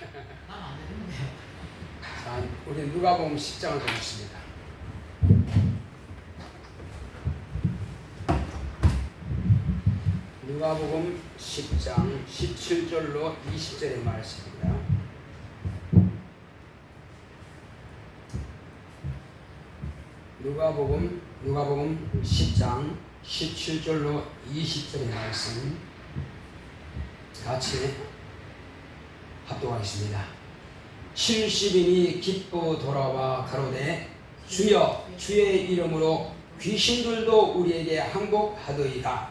난안 되는데요. 자, 우리 누가복음 10장을 보겠습니다. 누가복음 10장 17절로 20절의 말씀입니다. 누가복음 10장 17절로 20절의 말씀 같이 합독하겠습니다. 70인이 기뻐 돌아와 가로되 주여 주의 이름으로 귀신들도 우리에게 항복하더이다.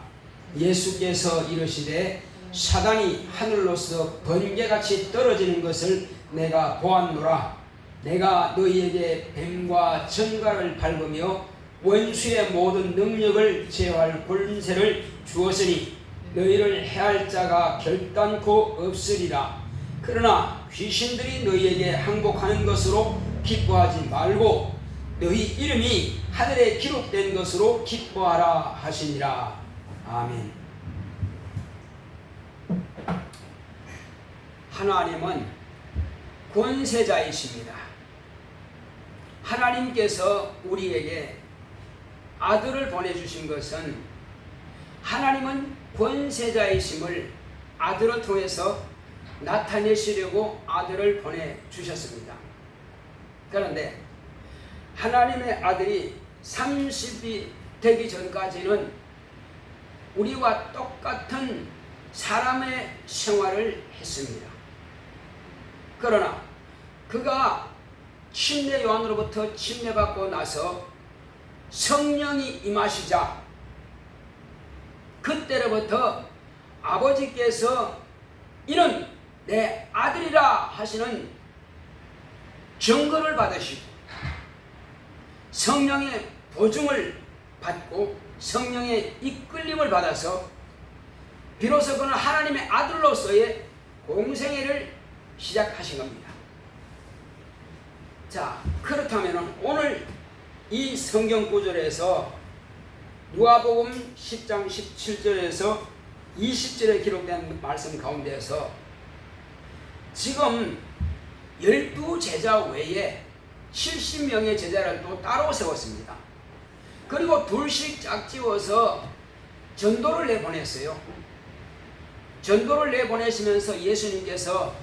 예수께서 이르시되 사단이 하늘로서 번개같이 떨어지는 것을 내가 보았노라. 내가 너희에게 뱀과 전갈을 밟으며 원수의 모든 능력을 제어할 권세를 주었으니 너희를 해할 자가 결단코 없으리라. 그러나 귀신들이 너희에게 항복하는 것으로 기뻐하지 말고 너희 이름이 하늘에 기록된 것으로 기뻐하라 하시니라. 아멘. 하나님은 권세자이십니다. 하나님께서 우리에게 아들을 보내주신 것은 하나님은 권세자이심을 아들을 통해서 나타내시려고 아들을 보내주셨습니다. 그런데 하나님의 아들이 30이 되기 전까지는 우리와 똑같은 사람의 생활을 했습니다. 그러나 그가 침례 요한으로부터 침례받고 나서 성령이 임하시자 그때로부터 아버지께서 이는 내 아들이라 하시는 증거를 받으시고 성령의 보증을 받고 성령의 이끌림을 받아서 비로소 그는 하나님의 아들로서의 공생애를 시작하신 겁니다. 자, 그렇다면 오늘 이 성경 구절에서 누가복음 10장 17절에서 20절에 기록된 말씀 가운데에서 지금 12제자 외에 70명의 제자를 또 따로 세웠습니다. 그리고 둘씩 짝지어서 전도를 내보냈어요. 전도를 내보내시면서 예수님께서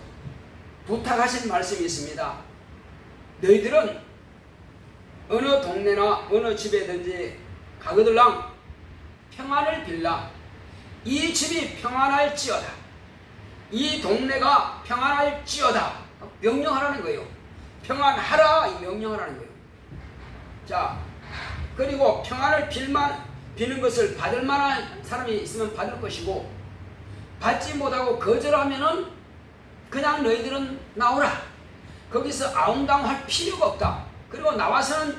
부탁하신 말씀이 있습니다. 너희들은 어느 동네나 어느 집에든지 가거들랑 평안을 빌라. 이 집이 평안할지어다. 이 동네가 평안할지어다. 명령하라는 거예요. 평안하라 이 명령하라는 거예요. 자, 그리고 평안을 비는 것을 받을 만한 사람이 있으면 받을 것이고 받지 못하고 거절하면은 그냥 너희들은 나오라. 거기서 아웅다웅할 필요가 없다. 그리고 나와서는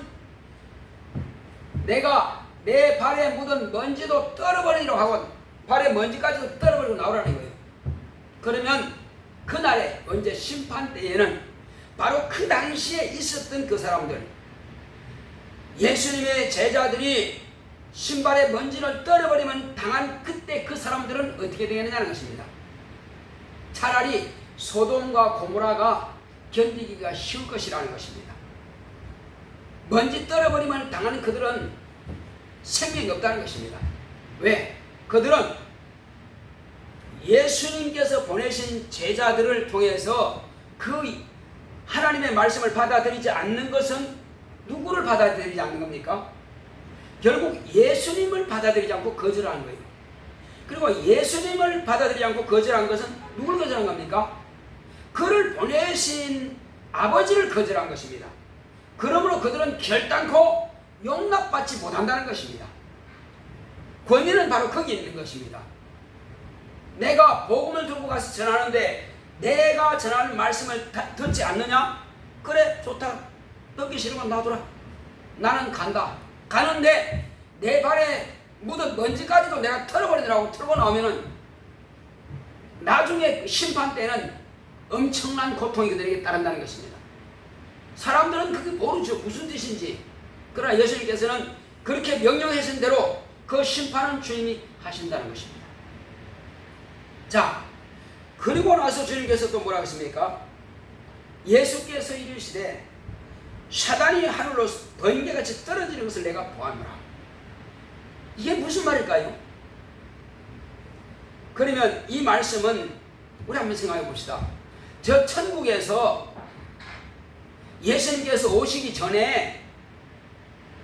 내가 내 발에 묻은 먼지도 떨어버리라고 하고 발에 먼지까지도 떨어버리고 나오라는 거예요. 그러면 그날에 언제 심판 때에는 바로 그 당시에 있었던 그 사람들, 예수님의 제자들이 신발에 먼지를 떨어버리면 당한 그때 그 사람들은 어떻게 되겠느냐는 것입니다. 차라리 소돔과 고모라가 견디기가 쉬울 것이라는 것입니다. 먼지 떨어버리면 당하는 그들은 생명이 없다는 것입니다. 왜? 그들은 예수님께서 보내신 제자들을 통해서 그 하나님의 말씀을 받아들이지 않는 것은 누구를 받아들이지 않는 겁니까? 결국 예수님을 받아들이지 않고 거절하는 거예요. 그리고 예수님을 받아들이지 않고 거절한 것은 누굴 거절한 겁니까? 그를 보내신 아버지를 거절한 것입니다. 그러므로 그들은 결단코 용납받지 못한다는 것입니다. 권위는 바로 거기에 있는 것입니다. 내가 복음을 들고 가서 전하는데 내가 전하는 말씀을 듣지 않느냐? 그래, 좋다. 듣기 싫으면 놔둬라. 나는 간다. 가는데 내 발에 묻은 먼지까지도 내가 털어버리더라고. 털고 나오면은 나중에 심판 때는 엄청난 고통이 그들에게 따른다는 것입니다. 사람들은 그게 모르죠. 무슨 뜻인지. 그러나 예수님께서는 그렇게 명령하신 대로 그 심판은 주님이 하신다는 것입니다. 자, 그리고 나서 주님께서 또 뭐라 하십니까? 예수께서 이르시되 사단이 하늘로 번개같이 떨어지는 것을 내가 보았노라. 이게 무슨 말일까요? 그러면 이 말씀은 우리 한번 생각해 봅시다. 저 천국에서 예수님께서 오시기 전에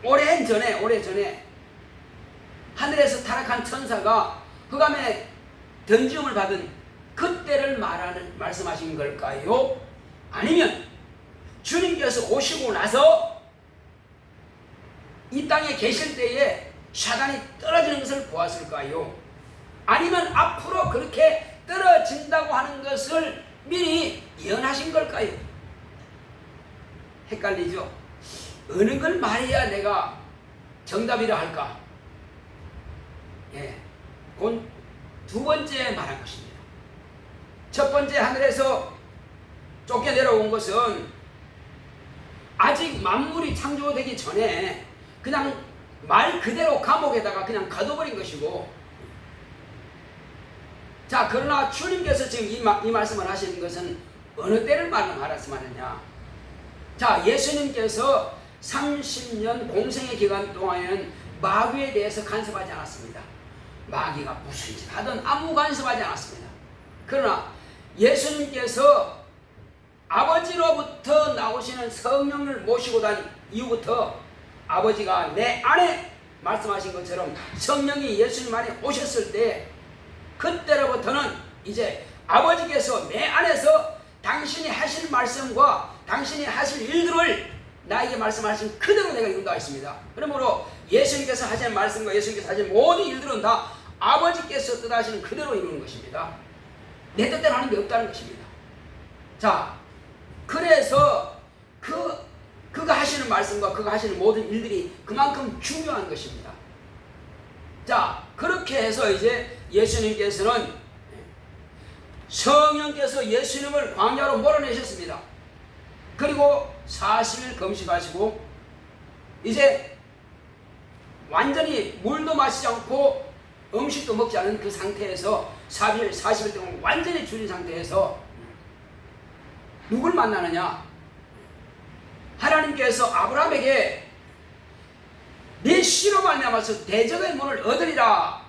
오래전에 하늘에서 타락한 천사가 흑암에 던짐을 받은 그때를 말씀하신 걸까요? 아니면 주님께서 오시고 나서 이 땅에 계실 때에 사단이 떨어지는 것을 보았을까요? 아니면 앞으로 그렇게 떨어진다고 하는 것을 미리 예언하신 걸까요? 헷갈리죠? 어느 걸 말해야 내가 정답이라 할까? 그건 두 번째 말한 것입니다. 첫 번째, 하늘에서 쫓겨내려온 것은 아직 만물이 창조되기 전에 그냥 말 그대로 감옥에다가 그냥 가둬버린 것이고, 자, 그러나 주님께서 지금 이 말씀을 하시는 것은 어느 때를 말씀하느냐? 자, 예수님께서 30년 공생의 기간 동안에는 마귀에 대해서 간섭하지 않았습니다. 마귀가 무슨 짓 하든 아무 간섭하지 않았습니다. 그러나 예수님께서 아버지로부터 나오시는 성령을 모시고 다닌 이후부터 아버지가 내 안에 말씀하신 것처럼 성령이 예수님 안에 오셨을 때, 그때로부터는 이제 아버지께서 내 안에서 당신이 하실 말씀과 당신이 하실 일들을 나에게 말씀하신 그대로 내가 이룬다 했습니다. 그러므로 예수님께서 하시는 말씀과 예수님께서 하시는 모든 일들은 다 아버지께서 뜻하시는 그대로 이루는 것입니다. 내 뜻대로 하는 게 없다는 것입니다. 자, 그래서 그가 하시는 말씀과 그가 하시는 모든 일들이 그만큼 중요한 것입니다. 자, 그렇게 해서 이제 예수님께서는 성령께서 예수님을 광야로 몰아내셨습니다. 그리고 40일 금식하시고 이제 완전히 물도 마시지 않고 음식도 먹지 않은 그 상태에서 40일 동안 완전히 줄인 상태에서 누굴 만나느냐? 하나님께서 아브라함에게 네 씨로 말미암아서 대적의 문을 얻으리라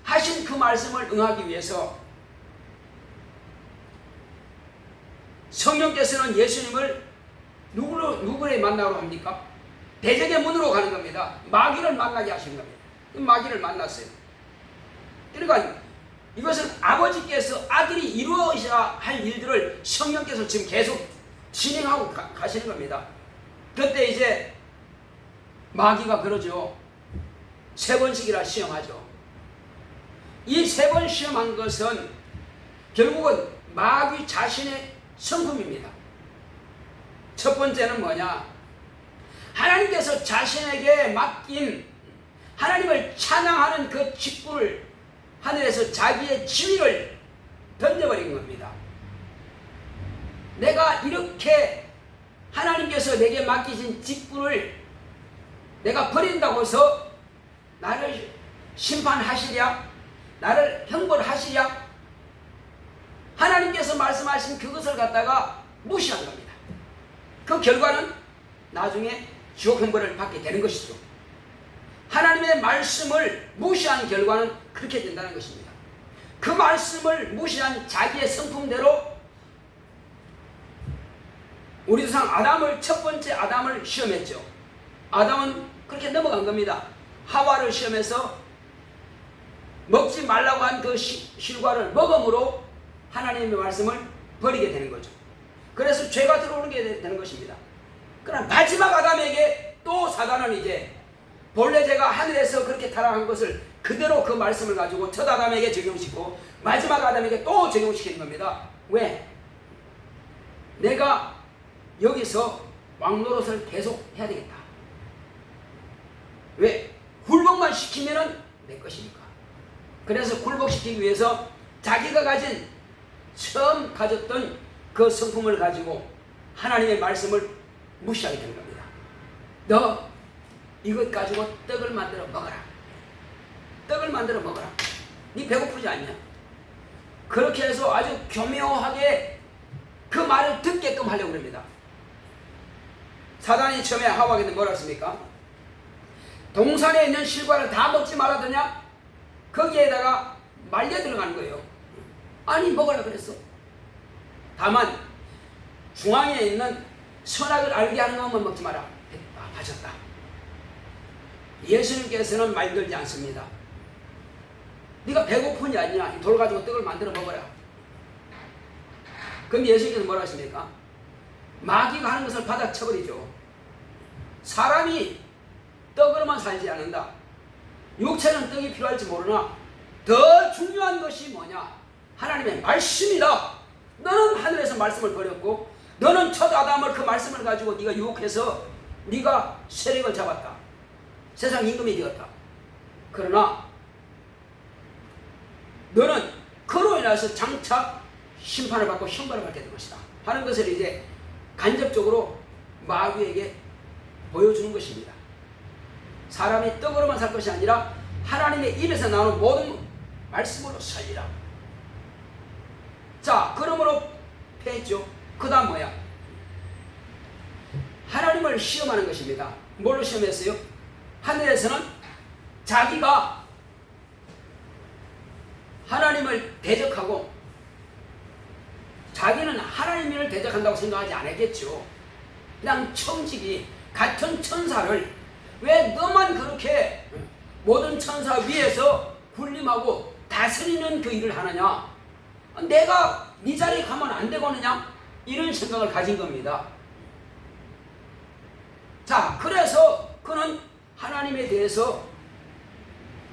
하신 그 말씀을 응하기 위해서 성령께서는 예수님을 누구를 만나러 합니까? 대적의 문으로 가는 겁니다. 마귀를 만나게 하신 겁니다. 마귀를 만났어요. 그러니까 이것은 아버지께서 아들이 이루어야 할 일들을 성령께서 지금 계속 진행하고 가시는 겁니다. 그때 이제 마귀가 그러죠. 3번씩이나 시험하죠. 이 3번 시험한 것은 결국은 마귀 자신의 성품입니다. 첫 번째는 뭐냐? 하나님께서 자신에게 맡긴 하나님을 찬양하는 그 직분을 하늘에서 자기의 지위를 던져버린 겁니다. 내가 이렇게 하나님께서 내게 맡기신 직분을 내가 버린다고 해서 나를 심판하시랴? 나를 형벌하시랴? 하나님께서 말씀하신 그것을 갖다가 무시한 겁니다. 그 결과는 나중에 지옥 형벌을 받게 되는 것이죠. 하나님의 말씀을 무시한 결과는 그렇게 된다는 것입니다. 그 말씀을 무시한 자기의 성품대로 우리 조상 아담을, 첫 번째 아담을 시험했죠. 아담은 그렇게 넘어간 겁니다. 하와를 시험해서 먹지 말라고 한 그 실과를 먹음으로 하나님의 말씀을 버리게 되는 거죠. 그래서 죄가 들어오는 게 되는 것입니다. 그러나 마지막 아담에게 또 사단은 이제 본래 죄가 하늘에서 그렇게 타락한 것을 그대로 그 말씀을 가지고 첫 아담에게 적용시키고 마지막 아담에게 또 적용시키는 겁니다. 왜? 내가 여기서 왕노릇을 계속 해야 되겠다. 왜? 굴복만 시키면은 내 것이니까. 그래서 굴복시키기 위해서 자기가 처음 가졌던 그 성품을 가지고 하나님의 말씀을 무시하게 되는 겁니다. 너 이것 가지고 떡을 만들어 먹어라. 떡을 만들어 먹어라. 네 배고프지 않냐? 그렇게 해서 아주 교묘하게 그 말을 듣게끔 하려고 합니다. 사단이 처음에 하와에게 뭐라 했습니까? 동산에 있는 실과를 다 먹지 말아더냐? 거기에다가 말려 들어가는 거예요. 아니 먹으라 그랬어. 다만 중앙에 있는 선악을 알게 하는 것만 먹지 마라 했다 하셨다. 예수님께서는 말들지 않습니다. 네가 배고픈이 아니냐, 이 돌 가지고 떡을 만들어 먹어라. 근데 예수님께서 뭐라 하십니까? 마귀가 하는 것을 받아쳐버리죠. 사람이 떡으로만 살지 않는다. 육체는 떡이 필요할지 모르나 더 중요한 것이 뭐냐? 하나님의 말씀이다. 너는 하늘에서 말씀을 버렸고 너는 첫 아담을 그 말씀을 가지고 네가 유혹해서 네가 세력을 잡았다. 세상 임금이 되었다. 그러나 너는 그로 인해서 장차 심판을 받고 형벌을 받게 될 것이다 하는 것을 이제 간접적으로 마귀에게 보여주는 것입니다. 사람이 떡으로만 살 것이 아니라 하나님의 입에서 나오는 모든 말씀으로 살리라. 자, 그러므로 패했죠. 그 다음 뭐야? 하나님을 시험하는 것입니다. 뭘로 시험했어요? 하늘에서는 자기가 하나님을 대적하고 자기는 하나님을 대적한다고 생각하지 않았겠죠. 그냥 청지기 같은 천사를 왜 너만 그렇게 모든 천사 위에서 군림하고 다스리는 그 일을 하느냐? 내가 네 자리에 가면 안 되겠느냐? 이런 생각을 가진 겁니다. 자, 그래서 그는 하나님에 대해서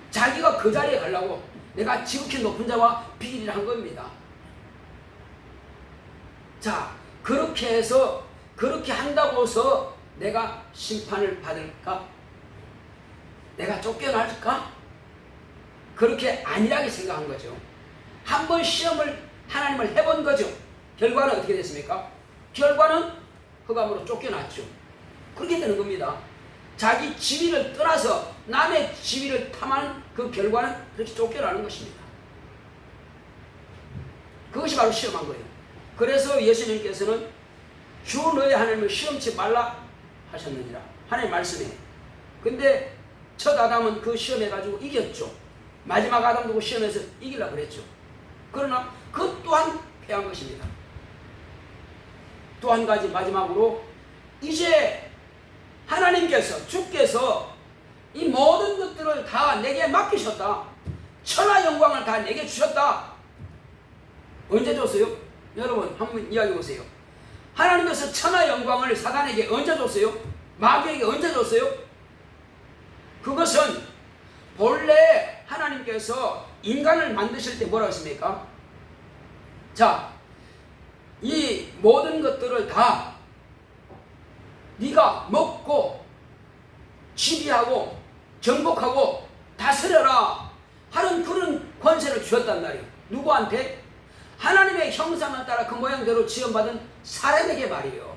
자기가 그 자리에 가려고 내가 지극히 높은 자와 비밀을 한 겁니다. 자, 그렇게 해서 그렇게 한다고 해서 내가 심판을 받을까? 내가 쫓겨날까? 그렇게 안일하게 생각한 거죠. 한번 시험을 하나님을 해본 거죠. 결과는 어떻게 됐습니까? 결과는 흑암으로 쫓겨났죠. 그렇게 되는 겁니다. 자기 지위를 떠나서 남의 지위를 탐하는 그 결과는 그렇게 쫓겨나는 것입니다. 그것이 바로 시험한 거예요. 그래서 예수님께서는 주 너의 하나님을 시험치 말라 하셨느니라. 하나님 말씀에. 근데 첫 아담은 그 시험해가지고 이겼죠. 마지막 아담도 시험해서 이기려고 그랬죠. 그러나 그 또한 패한 것입니다. 또 한 가지 마지막으로 이제 하나님께서 주께서 이 모든 것들을 다 내게 맡기셨다. 천하 영광을 다 내게 주셨다. 언제 줬어요? 여러분 한번 이야기해 보세요. 하나님께서 천하 영광을 사단에게 언제 줬어요? 마귀에게 언제 줬어요? 그것은 본래 하나님께서 인간을 만드실 때 뭐라고 했습니까? 자, 이 모든 것들을 다 네가 먹고 지배하고 정복하고 다스려라 하는 그런 권세를 주셨단 말이에요. 누구한테? 하나님의 형상을 따라 그 모양대로 지음받은 사람에게 말이에요.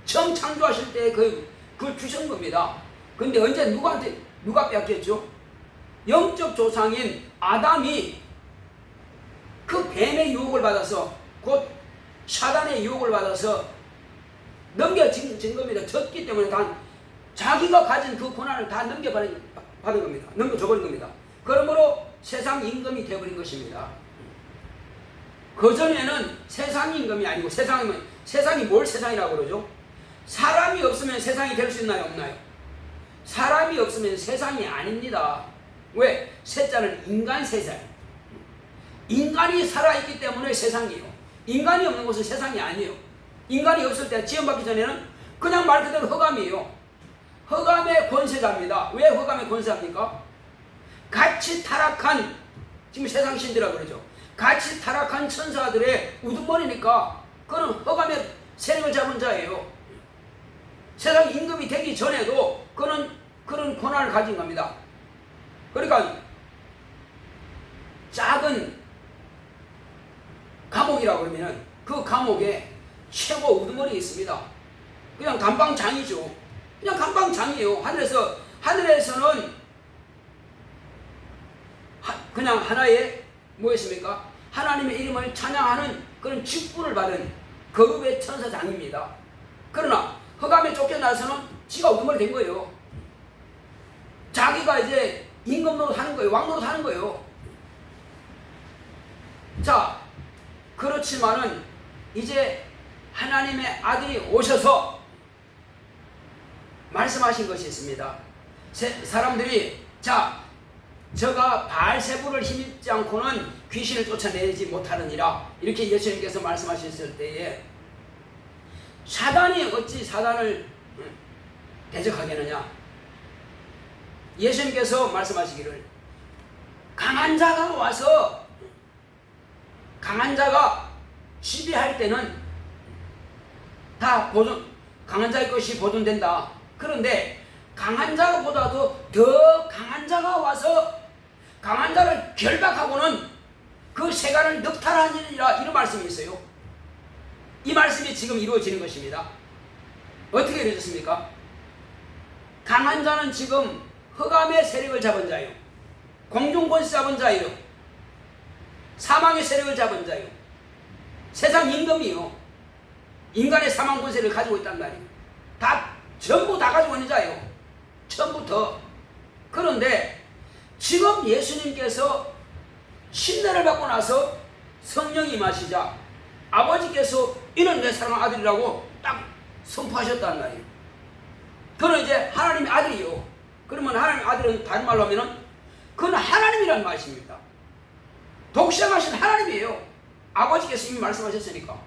처음 창조하실 때 그걸 주신 겁니다. 근데 언제 누구한테 누가 뺏겼죠? 영적 조상인 아담이 그 뱀의 유혹을 받아서 곧 사단의 유혹을 받아서 넘겨진 겁니다. 졌기 때문에 다 자기가 가진 그 고난을 다 넘겨받은 겁니다. 넘겨줘버린 겁니다. 그러므로 세상 임금이 되어버린 것입니다. 그전에는 세상 임금이 아니고 세상이 뭘 세상이라고 그러죠? 사람이 없으면 세상이 될 수 있나요? 없나요? 사람이 없으면 세상이 아닙니다. 왜? 세자는 인간 세상. 인간이 살아있기 때문에 세상이에요. 인간이 없는 곳은 세상이 아니에요. 인간이 없을 때 지음받기 전에는 그냥 말 그대로 흑암이에요. 흑암의 권세자입니다. 왜 흑암의 권세자입니까? 같이 타락한, 지금 세상 신들이라고 그러죠. 같이 타락한 천사들의 우두머리니까 그는 흑암의 세력을 잡은 자예요. 세상 임금이 되기 전에도 그는 그런 권한을 가진 겁니다. 그러니까 작은 감옥이라고 그러면 그 감옥에 최고 우두머리가 있습니다. 그냥 감방장이죠. 그냥 감방장이에요. 하늘에서는 그냥 하나의 뭐였습니까? 하나님의 이름을 찬양하는 그런 직분을 받은 거룩의 천사장입니다. 그러나 흑암에 쫓겨나서는 지가 우두머리 된 거예요. 자기가 이제 임금 노릇 하는 거예요. 왕 노릇 하는 거예요. 자, 그렇지만은 이제 하나님의 아들이 오셔서 말씀하신 것이 있습니다. 사람들이 자, 저가 바알세부를 힘입지 않고는 귀신을 쫓아내지 못하느니라 이렇게 예수님께서 말씀하셨을 때에 사단이 어찌 사단을 대적하겠느냐. 예수님께서 말씀하시기를 강한 자가 와서 강한 자가 시비할 때는 다 강한 자의 것이 보존된다. 그런데 강한 자보다도 더 강한 자가 와서 강한 자를 결박하고는 그 세간을 넉탈하니라 이런 말씀이 있어요. 이 말씀이 지금 이루어지는 것입니다. 어떻게 이루어졌습니까? 강한 자는 지금 흑암의 세력을 잡은 자요, 공중권세 잡은 자요, 사망의 세력을 잡은 자요, 세상 임금이요, 인간의 사망 권세를 가지고 있단 말이에요. 전부 다 가지고 있는 자예요. 처음부터. 그런데 지금 예수님께서 신뢰를 받고 나서 성령이 임하시자 아버지께서 이는 내 사랑하는 아들이라고 딱 선포하셨단 말이에요. 그는 이제 하나님의 아들이요. 그러면 하나님의 아들은 다른 말로 하면은 그는 하나님이라는 말씀입니다. 독생하신 하나님이에요. 아버지께서 이미 말씀하셨으니까.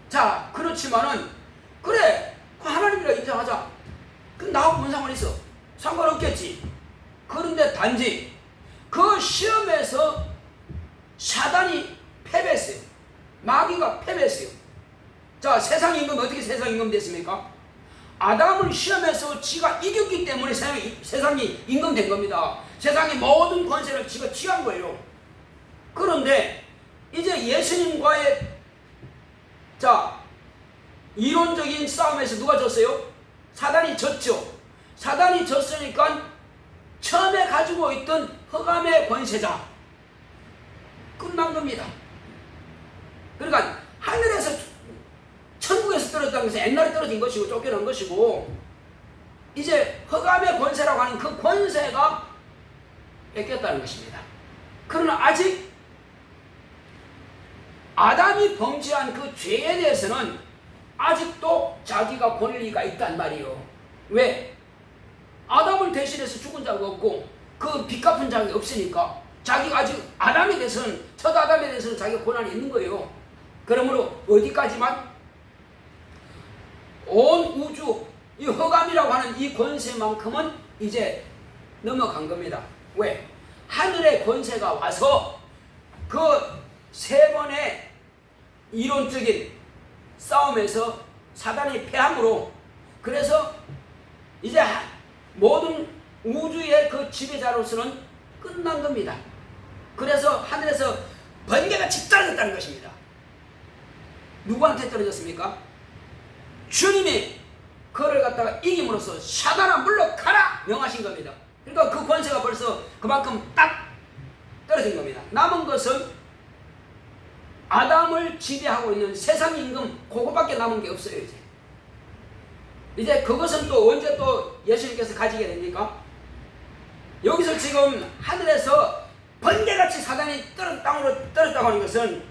자, 그렇지만은 그래, 그 하나님이라 인정하자. 그럼 나하고 뭔 상관이 있어? 상관없겠지. 그런데 단지 그 시험에서 사단이 패배했어요. 마귀가 패배했어요. 자, 세상 임금 어떻게 세상 임금 됐습니까? 아담을 시험해서 지가 이겼기 때문에 세상이 임금 된 겁니다. 세상의 모든 권세를 지가 취한 거예요. 그런데 이제 예수님과의 자, 이론적인 싸움에서 누가 졌어요? 사단이 졌죠. 사단이 졌으니까 처음에 가지고 있던 흑암의 권세자 끝난 겁니다. 그러니까 하늘에서 천국에서 떨어졌다는 것은 옛날에 떨어진 것이고 쫓겨난 것이고 이제 흑암의 권세라고 하는 그 권세가 뺏겼다는 것입니다. 그러나 아직 아담이 범죄한 그 죄에 대해서는 아직도 자기가 권리가 있단 말이에요. 왜? 아담을 대신해서 죽은 자가 없고 그 빚 갚은 자가 없으니까 자기가 아직 아담에 대해서는 첫 아담에 대해서는 자기가 권한이 있는 거예요. 그러므로 어디까지만? 온 우주 이 흑암이라고 하는 이 권세만큼은 이제 넘어간 겁니다. 왜? 하늘의 권세가 와서 그 세 번의 이론적인 싸움에서 사단이 패함으로 그래서 이제 모든 우주의 그 지배자로서는 끝난 겁니다. 그래서 하늘에서 번개같이 떨어졌다는 것입니다. 누구한테 떨어졌습니까? 주님이 그를 갖다가 이김으로써 사단아 물러가라 명하신 겁니다. 그러니까 그 권세가 벌써 그만큼 딱 떨어진 겁니다. 남은 것은 아담을 지배하고 있는 세상 임금 그거밖에 남은 게 없어요. 이제 그것은 또 언제 또 예수님께서 가지게 됩니까? 여기서 지금 하늘에서 번개같이 사단이 땅으로 떨어졌다고 하는 것은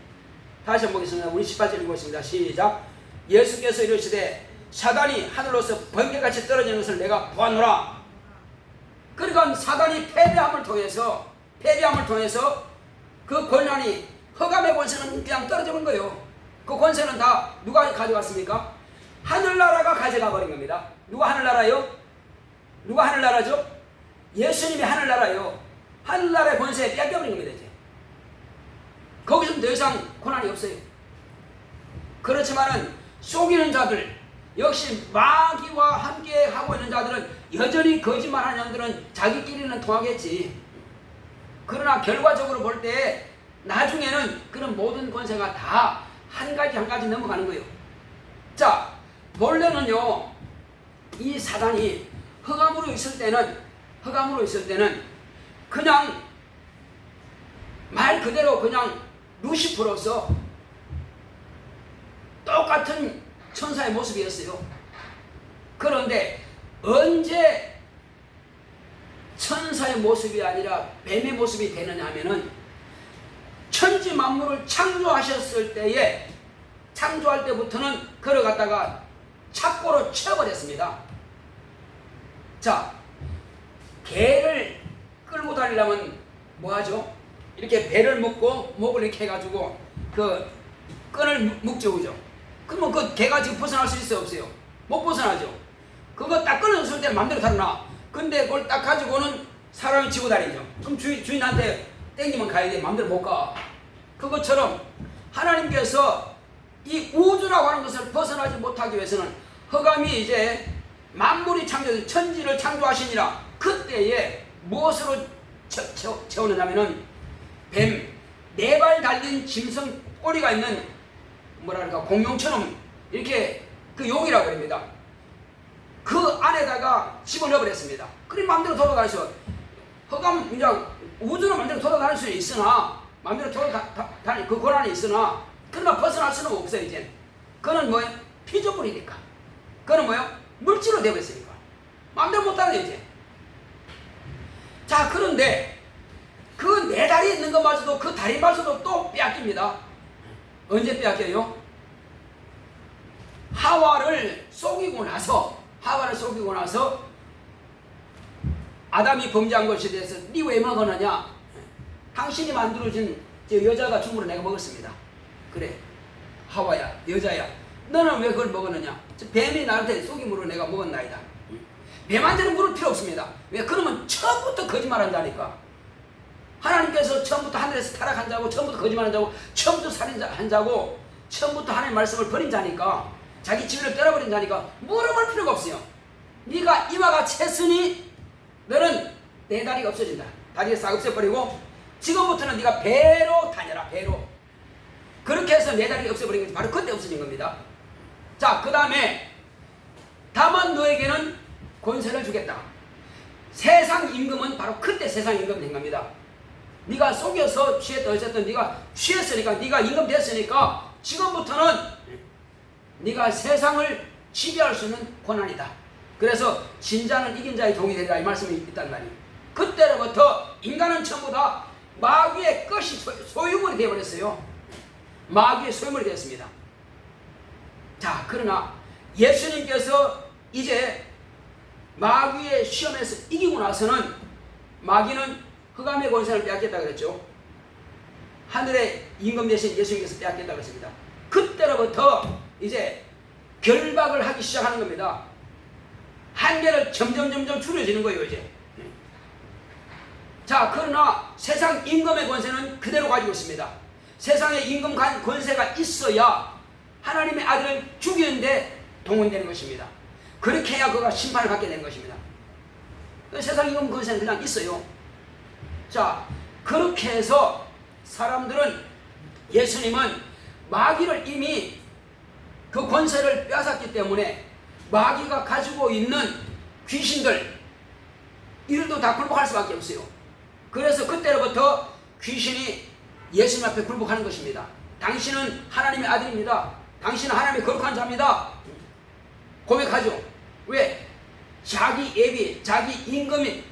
다시 한번 보겠습니다. 우리 18절 읽겠습니다. 시작. 예수께서 이르시되 사단이 하늘로서 번개같이 떨어지는 것을 내가 보았노라. 그러니까 사단이 패배함을 통해서 그 권한이 흑암의 권세는 그냥 떨어지는 거예요. 그 권세는 다 누가 가져갔습니까? 하늘나라가 가져가 버린 겁니다. 누가 하늘나라요? 누가 하늘나라죠? 예수님이 하늘나라요. 하늘나라의 권세에 뺏겨버린 겁니다. 이제. 거기서는 더 이상 권한이 없어요. 그렇지만은 속이는 자들, 역시 마귀와 함께 하고 있는 자들은 여전히 거짓말하는 자들은 자기끼리는 통하겠지. 그러나 결과적으로 볼 때 나중에는 그런 모든 권세가 다 한 가지 넘어가는 거예요. 자, 본래는요, 이 사단이 흑암으로 있을 때는 그냥 말 그대로 그냥 루시퍼로서 똑같은 천사의 모습이었어요. 그런데 언제 천사의 모습이 아니라 뱀의 모습이 되느냐 하면은 천지 만물을 창조하셨을 때에, 창조할 때부터는 걸어갔다가 착고로 쳐버렸습니다. 자, 개를 끌고 다니려면 뭐하죠? 이렇게 배를 묶고 목을 이렇게 해가지고 그 끈을 묶죠, 그죠? 그러면 그 개가 지금 벗어날 수 있어요, 없어요? 못 벗어나죠. 그거 딱 끊어졌을 때 마음대로 다루나. 근데 그걸 딱 가지고는 사람이 지고 다니죠. 그럼 주인한테 땡기면 가야 돼. 마음대로 못 가. 그것처럼 하나님께서 이 우주라고 하는 것을 벗어나지 못하기 위해서는 흑암이 이제 만물이 창조, 천지를 창조하시니라. 그때에 무엇으로 채우느냐면은 뱀, 4발 달린 짐승 꼬리가 있는 뭐랄까 공룡처럼 이렇게 그 용이라고 합니다. 그 안에다가 집어넣어 버렸습니다. 그래 마음대로 돌아다니서 흑암 이제 우주는 마음대로 돌아다닐 수 있으나 마음대로 돌아다닐 그 권한이 있으나 그러나 벗어날 수는 없어요. 이제 그거는 뭐예요? 피조물이니까. 그거는 뭐예요? 물질로 되고 있으니까 마음대로 못 다녀요 이제. 자, 그런데 그 4다리 있는 것마저도 그 다리마저도 또 빼앗깁니다. 언제 빼앗겨요? 하와를 속이고 나서 아담이 범죄한 것에 대해서 니 왜 먹었느냐? 당신이 만들어준 저 여자가 주물을 내가 먹었습니다. 그래, 하와야, 여자야, 너는 왜 그걸 먹었느냐? 뱀이 나한테 속임으로 내가 먹었나이다. 뱀한테는 물을 필요 없습니다. 왜? 그러면 처음부터 거짓말한다니까. 하나님께서 처음부터 하늘에서 타락한 자고, 처음부터 거짓말한 자고, 처음부터 살인한 자고, 처음부터 하나님의 말씀을 버린 자니까, 자기 진리를 떠나버린 자니까 물어볼 필요가 없어요. 네가 이와 같이 했으니 너는 내 다리가 없어진다. 다리를 싹 없애버리고 지금부터는 네가 배로 다녀라. 배로. 그렇게 해서 내 다리가 없애버린 것이 바로 그때 없어진 겁니다. 자, 그 다음에 다만 너에게는 권세를 주겠다. 세상 임금은 바로 그때 세상 임금 된 겁니다. 네가 속여서 취했다 어쨌든 네가 취했으니까, 네가 임금 됐으니까 지금부터는 네가 세상을 지배할 수 있는 권한이다. 그래서 진자는 이긴 자의 동이 되리라 이 말씀이 있단 말이에요. 그때로부터 인간은 전부 다 마귀의 것이 소유물이 되어버렸어요. 마귀의 소유물이 되었습니다. 자, 그러나 예수님께서 이제 마귀의 시험에서 이기고 나서는 마귀는 흑암의 권세를 빼앗겠다 그랬죠. 하늘의 임금 대신 예수님께서 빼앗겠다 그랬습니다. 그때로부터 이제 결박을 하기 시작하는 겁니다. 한계를 점점 줄여지는 거예요 이제. 자, 그러나 세상 임금의 권세는 그대로 가지고 있습니다. 세상에 임금 권세가 있어야 하나님의 아들을 죽이는데 동원되는 것입니다. 그렇게 해야 그가 심판을 받게 되는 것입니다. 세상 임금 권세는 그냥 있어요. 자, 그렇게 해서 사람들은, 예수님은 마귀를 이미 그 권세를 빼앗았기 때문에 마귀가 가지고 있는 귀신들 이들도 다 굴복할 수밖에 없어요. 그래서 그때로부터 귀신이 예수님 앞에 굴복하는 것입니다. 당신은 하나님의 아들입니다. 당신은 하나님의 거룩한 자입니다. 고백하죠. 왜? 자기 예비, 자기 임금인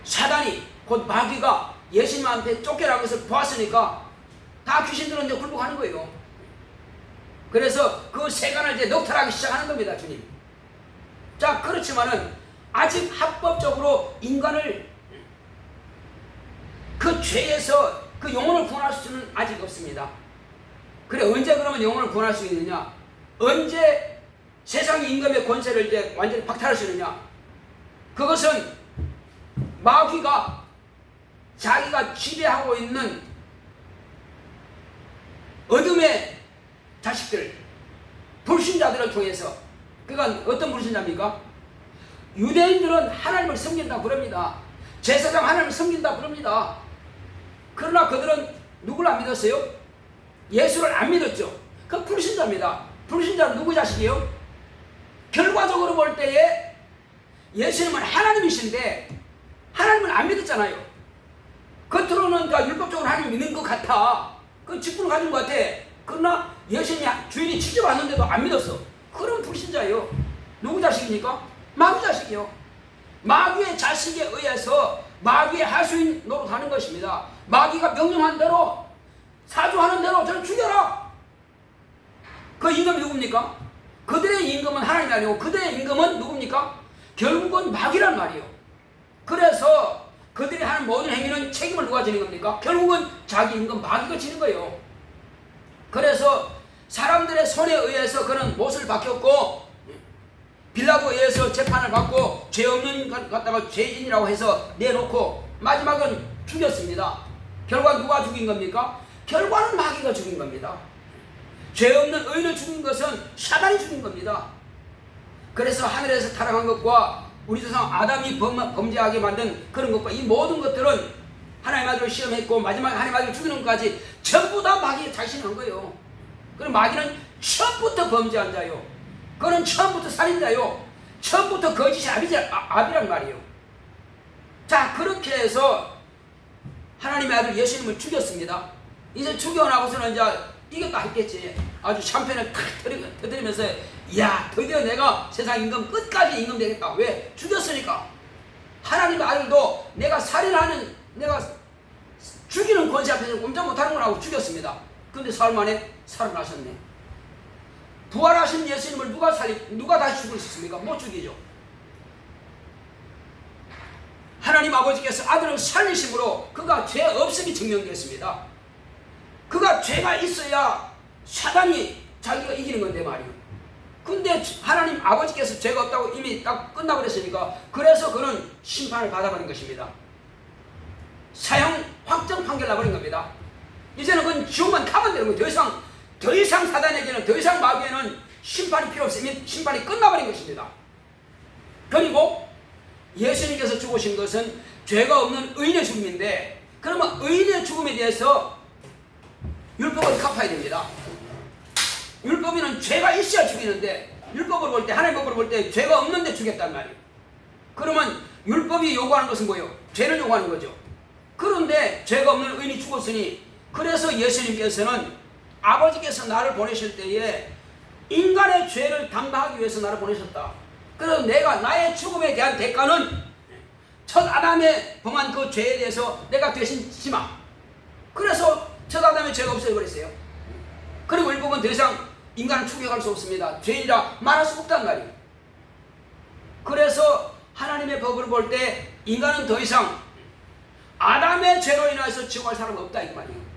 사단이, 곧 마귀가 예수님한테 쫓겨난 것을 보았으니까 다 귀신들은 이제 굴복하는 거예요. 그래서 그 세간을 이제 넉탈하기 시작하는 겁니다, 주님. 자, 그렇지만은 아직 합법적으로 인간을 그 죄에서 그 영혼을 구원할 수는 아직 없습니다. 그래, 언제 그러면 영혼을 구원할 수 있느냐? 언제 세상 임금의 권세를 이제 완전히 박탈할 수 있느냐? 그것은 마귀가 자기가 지배하고 있는 어둠의 자식들, 불신자들을 통해서. 그러니까 어떤 불신자입니까? 유대인들은 하나님을 섬긴다 그럽니다. 제사장 하나님을 섬긴다 그럽니다. 그러나 그들은 누구를 안 믿었어요? 예수를 안 믿었죠. 그 불신자입니다. 불신자는 누구 자식이에요? 결과적으로 볼 때에 예수님은 하나님이신데 하나님을 안 믿었잖아요. 겉으로는 율법적으로 하나님을 믿는 것 같아. 그 직분을 가진 것 같아. 그러나 예수님이 주인이 직접 왔는데도 안 믿었어. 그럼 불신자예요. 누구 자식입니까? 마귀 자식이요. 마귀의 자식에 의해서 마귀의 하수인 노릇하는 것입니다. 마귀가 명령한 대로, 사주하는 대로 저를 죽여라. 그 임금이 누굽니까? 그들의 임금은 하나님이 아니고 그들의 임금은 누굽니까? 결국은 마귀란 말이에요. 그래서 그들이 하는 모든 행위는 책임을 누가 지는 겁니까? 결국은 자기 임금 마귀가 지는 거예요. 그래서 사람들의 손에 의해서 그는 못을 박혔고 빌라도에 의해서 재판을 받고 죄 없는 것 갖다가 죄인이라고 해서 내놓고 마지막은 죽였습니다. 결과 누가 죽인 겁니까? 결과는 마귀가 죽인 겁니다. 죄 없는 의인을 죽인 것은 사단이 죽인 겁니다. 그래서 하늘에서 타락한 것과 우리 조상 아담이 범죄하게 만든 그런 것과 이 모든 것들은 하나님 아들을 시험했고 마지막에 하나님 아들을 죽이는 것까지 전부 다 마귀에 자신한 거예요. 그럼 마귀는 처음부터 범죄한 자요. 그는 처음부터 살인자요. 처음부터 거짓이 아비란 말이에요. 자, 그렇게 해서 하나님의 아들 예수님을 죽였습니다. 이제 죽여나고서는 이제 이겼다 했겠지. 아주 샴페인을 탁 터뜨리면서 야, 드디어 내가 세상 임금 끝까지 임금 되겠다. 왜? 죽였으니까. 하나님의 아들도 내가 살인하는, 내가 죽이는 권세 앞에서 꼼짝 못하는 거라고 죽였습니다. 근데 사흘 만에 살아나셨네. 부활하신 예수님을 누가 다시 죽일 수 있습니까? 못 죽이죠. 하나님 아버지께서 아들을 살리심으로 그가 죄 없음이 증명됐습니다. 그가 죄가 있어야 사단이 자기가 이기는 건데 말이에요. 근데 하나님 아버지께서 죄가 없다고 이미 딱 끝나버렸으니까 그래서 그는 심판을 받아버린 것입니다. 사형 확정 판결 나버린 겁니다. 이제는 그건 지옥만 가면 되는 거예요. 더 이상 사단에게는, 더 이상 마귀에는 심판이 필요 없으면 심판이 끝나버린 것입니다. 그리고 예수님께서 죽으신 것은 죄가 없는 의인의 죽음인데, 그러면 의인의 죽음에 대해서 율법을 갚아야 됩니다. 율법에는 죄가 있어야 죽이는데, 율법으로 볼 때, 하나님 법으로 볼 때 죄가 없는데 죽였단 말이에요. 그러면 율법이 요구하는 것은 뭐예요? 죄를 요구하는 거죠. 그런데 죄가 없는 의인이 죽었으니, 그래서 예수님께서는 아버지께서 나를 보내실 때에 인간의 죄를 담당하기 위해서 나를 보내셨다. 그래서 내가 나의 죽음에 대한 대가는 첫 아담의 범한 그 죄에 대해서 내가 대신 지마. 그래서 첫 아담의 죄가 없어져버렸어요. 그리고 율법은 더 이상 인간을 추격할 수 없습니다. 죄인이라 말할 수 없단 말이에요. 그래서 하나님의 법을 볼 때 인간은 더 이상 아담의 죄로 인해서 지옥 갈 사람은 없다 이 말이에요.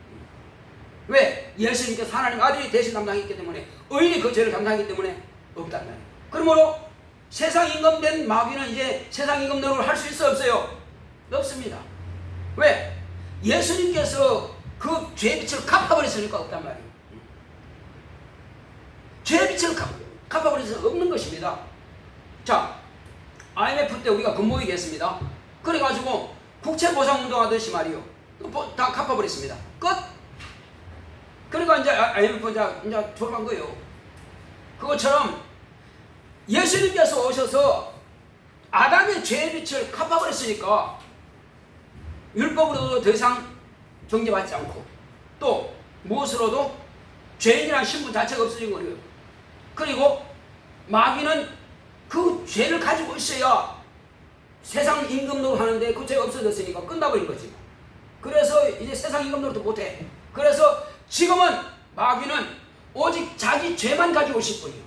왜? 예수님께서 하나님 아들이 대신 담당했기 때문에, 의인이 그 죄를 담당했기 때문에 없단 말이에요. 그러므로 세상 임금된 마귀는 이제 세상 임금 노릇을 할 수 있어 없어요? 없습니다. 왜? 예수님께서 그 죄의 빛을 갚아버렸으니까 없단 말이에요. 죄의 빛을 갚아버려서 없는 것입니다. 자, IMF 때 우리가 금모이게 했습니다. 그래가지고 국채보상운동 하듯이 말이요, 다 갚아버렸습니다. 끝! 그러니까 이제 IMF 이제 졸업한 거예요. 그것처럼 예수님께서 오셔서 아담의 죄의 빛을 갚아버렸으니까 율법으로도 더 이상 정죄받지 않고 또 무엇으로도 죄인이라는 신분 자체가 없어진 거예요. 그리고 마귀는 그 죄를 가지고 있어야 세상 임금노릇 하는데 그 죄가 없어졌으니까 끝나버린 거지. 그래서 이제 세상 임금노릇도 못해. 그래서 지금은 마귀는 오직 자기 죄만 가지고 있을 뿐이에요.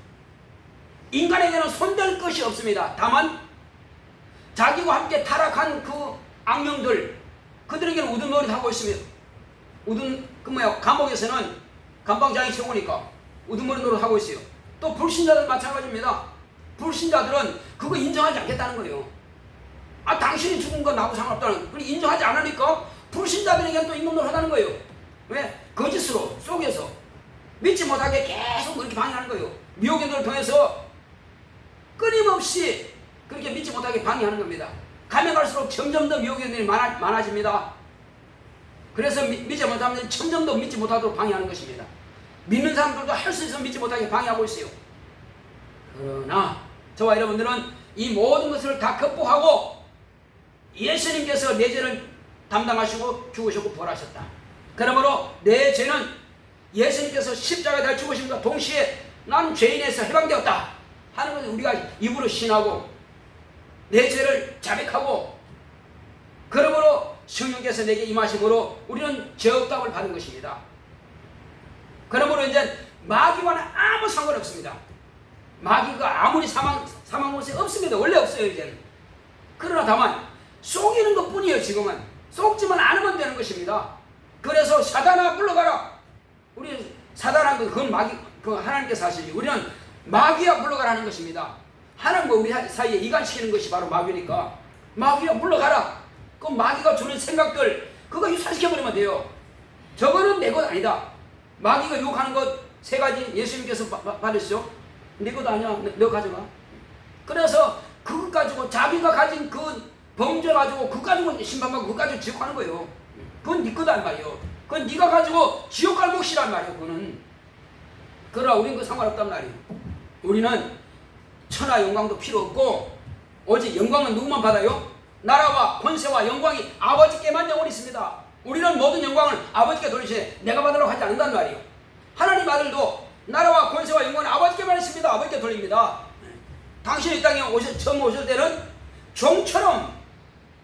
인간에게는 손댈 것이 없습니다. 다만 자기와 함께 타락한 그 악령들, 그들에게는 우둔놀이를 하고 있으며, 감옥에서는 감방장이 최고니까 우둔머리 노릇 하고 있어요. 또 불신자들 마찬가지입니다. 불신자들은 그거 인정하지 않겠다는 거예요. 아, 당신이 죽은 건 나하고 상관없다는 거예요. 인정하지 않으니까 불신자들에게는 또 임금노릇 하다는 거예요. 왜? 거짓으로 속여서 믿지 못하게 계속 그렇게 방해하는 거예요. 미혹인들을 통해서 끊임없이 그렇게 믿지 못하게 방해하는 겁니다. 가면 갈수록 점점 더 미혹인들이 많아집니다. 그래서 믿지 못하는 사람들이 점점 더 믿지 못하도록 방해하는 것입니다. 믿는 사람들도 할 수 있으면 믿지 못하게 방해하고 있어요. 그러나 저와 여러분들은 이 모든 것을 다 극복하고 예수님께서 내 죄를 담당하시고 죽으셨고 부활하셨다. 그러므로 내 죄는 예수님께서 십자가에 달려 죽으심과 동시에 난 죄인에서 해방되었다 하는 것을 우리가 입으로 신하고 내 죄를 자백하고 그러므로 성령께서 내게 임하심으로 우리는 죄업담을 받은 것입니다. 그러므로 이제 마귀와는 아무 상관없습니다. 마귀가 아무리 사망 못에 없습니다. 원래 없어요 이제는. 그러나 다만 속이는 것뿐이에요. 지금은 속지만 않으면 되는 것입니다. 그래서 사단아 물러가라. 우리 사단한 건 그건 마귀, 그 하나님께서 하시지. 우리는 마귀야 물러가라는 것입니다. 하나님과 우리 사이에 이간시키는 것이 바로 마귀니까 마귀야 물러가라. 그 마귀가 주는 생각들 그거 유산시켜버리면 돼요. 저거는 내 것 아니다. 마귀가 욕하는 것 세 가지 예수님께서 받으시죠. 내 것 아니야. 너 가져가. 그래서 그것 가지고 자기가 가진 그 범죄 가지고 그거 가지고 심판받고 그거 가지고 지옥 가는 거예요. 그건 네 거다 말이에요. 그건 네가 가지고 지옥 갈 몫이란 말이에요. 그거는. 그러나 우리는 그 상관없단 말이에요. 우리는 천하 영광도 필요 없고 오직 영광은 누구만 받아요? 나라와 권세와 영광이 아버지께만 영원히 있습니다. 우리는 모든 영광을 아버지께 돌리시되 내가 받으라고 하지 않는단 말이에요. 하나님 아들도 나라와 권세와 영광은 아버지께만 있습니다. 아버지께 돌립니다. 당신이 이 땅에 처음 오실 때는 종처럼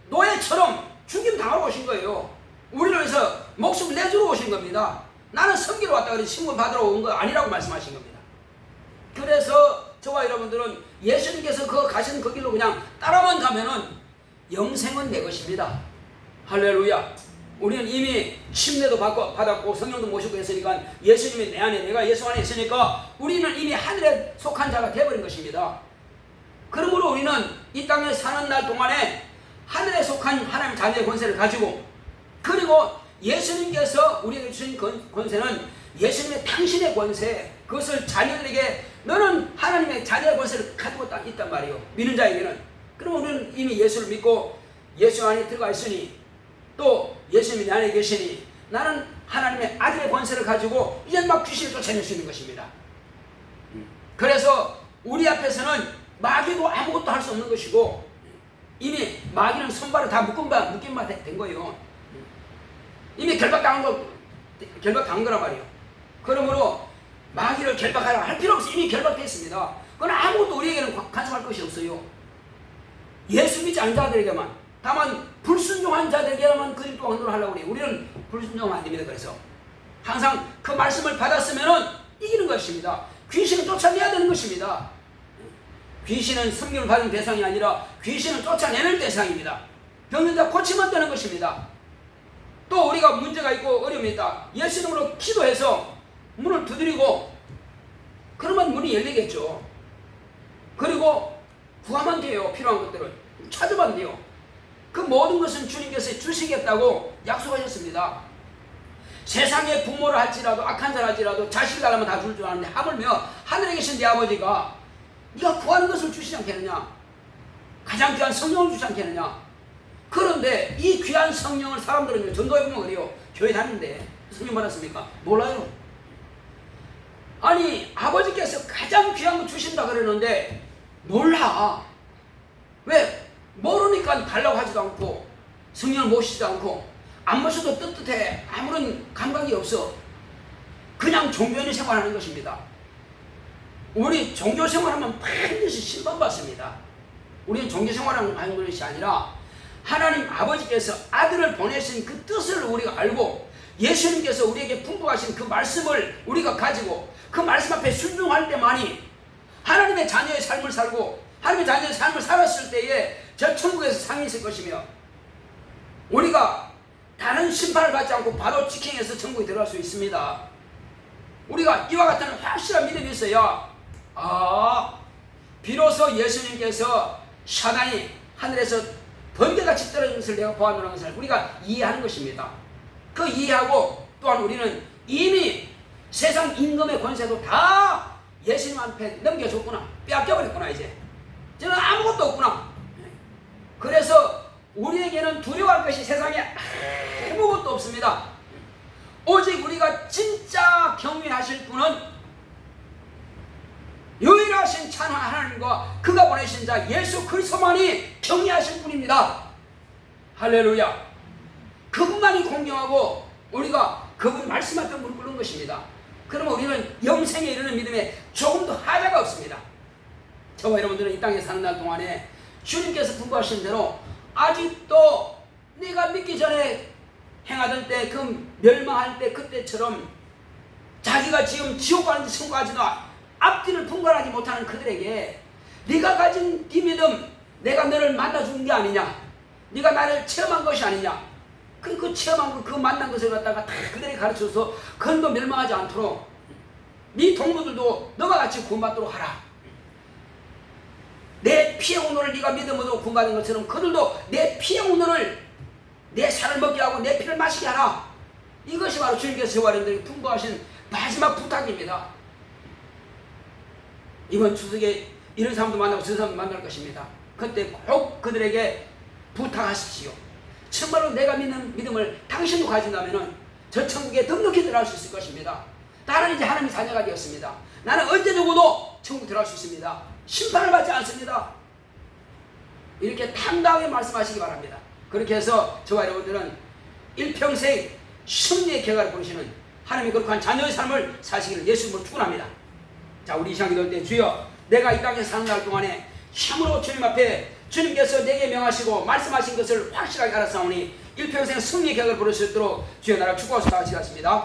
노예처럼 죽임 당하러 오신 거예요. 우리를 위해서 목숨을 내주러 오신 겁니다. 나는 섬기러 왔다 그래 신분 받으러 온 거 아니라고 말씀하신 겁니다. 그래서 저와 여러분들은 예수님께서 그 가신 그 길로 그냥 따라만 가면은 영생은 내 것입니다. 할렐루야. 우리는 이미 침례도 받았고 성령도 모시고 했으니까 예수님이 내 안에 내가 예수 안에 있으니까 우리는 이미 하늘에 속한 자가 되어버린 것입니다. 그러므로 우리는 이 땅에 사는 날 동안에 하늘에 속한 하나님 자녀의 권세를 가지고 그리고 예수님께서 우리에게 주신 권세는 예수님의 당신의 권세 그것을 자녀들에게 너는 하나님의 자녀의 권세를 가지고 있단 말이에요. 믿는 자에게는. 그럼 우리는 이미 예수를 믿고 예수 안에 들어가 있으니 또 예수님이 내 안에 계시니 나는 하나님의 아들의 권세를 가지고 이제 막 귀신을 쫓아낼 수 있는 것입니다. 그래서 우리 앞에서는 마귀도 아무것도 할 수 없는 것이고 이미 마귀는 손발을 다 묶임만 된 거예요. 이미 결박당한 거란 말이에요. 그러므로 마귀를 결박하라 할 필요 없어. 이미 결박됐습니다. 그건 아무것도 우리에게는 간섭할 것이 없어요. 예수 믿지 않은 자들에게만 다만 불순종한 자들에게만 그 일도 언도를 하려고 그래요. 우리는 불순종하면 안 됩니다. 그래서 항상 그 말씀을 받았으면 이기는 것입니다. 귀신을 쫓아내야 되는 것입니다. 귀신은 성령을 받은 대상이 아니라 귀신을 쫓아내는 대상입니다. 병든 자 고치면 되는 것입니다. 또 우리가 문제가 있고 어려움이 있다. 예수 이름으로 기도해서 문을 두드리고 그러면 문이 열리겠죠. 그리고 구하면 돼요. 필요한 것들을 찾으면 돼요. 그 모든 것은 주님께서 주시겠다고 약속하셨습니다. 세상에 부모를 할지라도 악한 자를 할지라도 자식을 달라면 다 줄 줄 아는데 하물며 하늘에 계신 내 아버지가 네가 구하는 것을 주시지 않겠느냐. 가장 귀한 성령을 주시지 않겠느냐. 그런데 이 귀한 성령을 사람들은 전도해보면 그래요. 교회 다니는데 성령 받았습니까? 몰라요. 아니 아버지께서 가장 귀한 거 주신다 그러는데 몰라. 왜? 모르니까 달라고 하지도 않고 성령을 모시지도 않고 안 모셔도 떳떳해. 아무런 감각이 없어. 그냥 종교인의 생활하는 것입니다. 우리 종교 생활하면 반드시 심판받습니다. 우리는 종교 생활하는 것이 아니라 하나님 아버지께서 아들을 보내신 그 뜻을 우리가 알고 예수님께서 우리에게 풍부하신 그 말씀을 우리가 가지고 그 말씀 앞에 순종할 때만이 하나님의 자녀의 삶을 살고 하나님의 자녀의 삶을 살았을 때에 저 천국에서 상이 있을 것이며 우리가 다른 심판을 받지 않고 바로 직행해서 천국에 들어갈 수 있습니다. 우리가 이와 같은 확실한 믿음이 있어야 비로소 예수님께서 사단이 하늘에서 번개같이 떨어진 것을 내가 보았노라는 것을 우리가 이해하는 것입니다. 그 이해하고 또한 우리는 이미 세상 임금의 권세도 다 예수님 앞에 넘겨줬구나. 빼앗겨버렸구나. 이제 저는 아무것도 없구나. 그래서 우리에게는 두려워할 것이 세상에 아무것도 없습니다. 오직 우리가 진짜 경외하실 분은 유일하신 찬양 하나님과 그가 보내신 자 예수 그리스도만이 경외하실 분입니다. 할렐루야. 그분만이 공경하고 우리가 그분 말씀 앞에 무릎 꿇는 것입니다. 그러면 우리는 영생에 이르는 믿음에 조금도 하자가 없습니다. 저와 여러분들은 이 땅에 사는 날 동안에 주님께서 분부하신 대로 아직도 네가 믿기 전에 행하던 때 그 멸망할 때 그때처럼 자기가 지금 지옥 가는지 천국 가는지도 앞뒤를 분간하지 못하는 그들에게 네가 가진 네 믿음, 내가 너를 만나준 게 아니냐, 네가 나를 체험한 것이 아니냐, 그 체험한 그 만난 것을 갖다가 다 그들에게 가르쳐서 그들도 멸망하지 않도록 네 동무들도 너와 같이 구원받도록 하라. 내 피의 운노를 네가 믿음으로 구원받은 것처럼 그들도 내 피의 운노를 내 살을 먹게 하고 내 피를 마시게 하라. 이것이 바로 주님께서 저와 여러분들에게 분부하신 마지막 부탁입니다. 이번 추석에 이런 사람도 만나고 저 사람도 만날 것입니다. 그때 꼭 그들에게 부탁하십시오. 정말로 내가 믿는 믿음을 당신도 가진다면 저 천국에 넉넉히 들어갈 수 있을 것입니다. 나는 이제 하나님의 자녀가 되었습니다. 나는 언제 죽어도 천국 들어갈 수 있습니다. 심판을 받지 않습니다. 이렇게 당당하게 말씀하시기 바랍니다. 그렇게 해서 저와 여러분들은 일평생 승리의 결과를 보시는 하나님의 거룩한 자녀의 삶을 사시기를 예수님으로 축원합니다. 자, 우리 이 시간 기도할 때 주여, 내가 이 땅에 사는 날 동안에 참으로 주님 앞에 주님께서 내게 명하시고 말씀하신 것을 확실하게 알았사오니 일평생 승리의 결과를 보실 수 있도록 주여 나를 축복하시다 하시겠습니다.